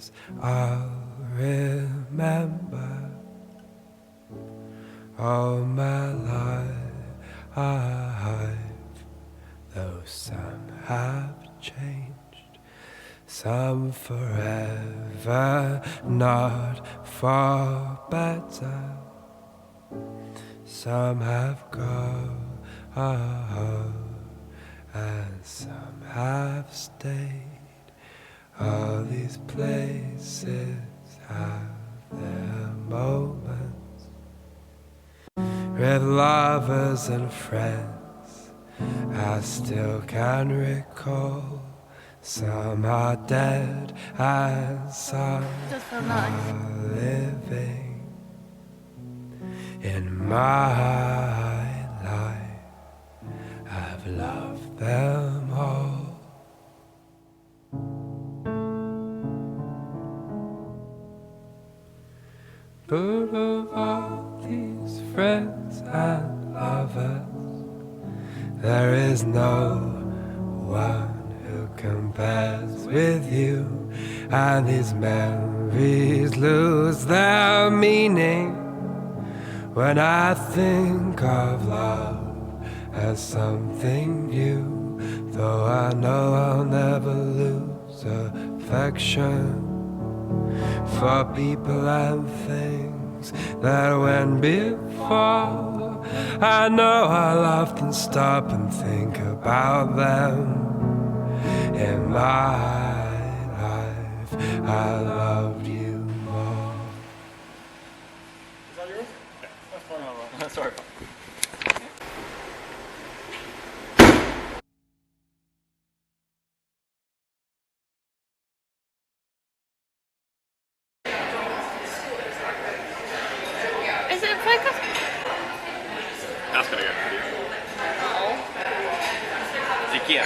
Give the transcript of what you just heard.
days I'll remember all my life, though some have changed, some forever, not for better. Some have gone, and some have stayed. All these places have their moments with lovers and friends I still can recall. Some are dead and some are living. In my life, I've loved them all. But of all these friends and lovers, there is no one who compares with you, and these memories lose their meaning when I think of love as something new. Though I know I'll never lose affection for people and things that went before. I know I'll often stop and think about them. In my life, I loved you more. Is that yours? Yeah. That's fine. Sorry. Is it focus? That's gonna go. No. IKEA.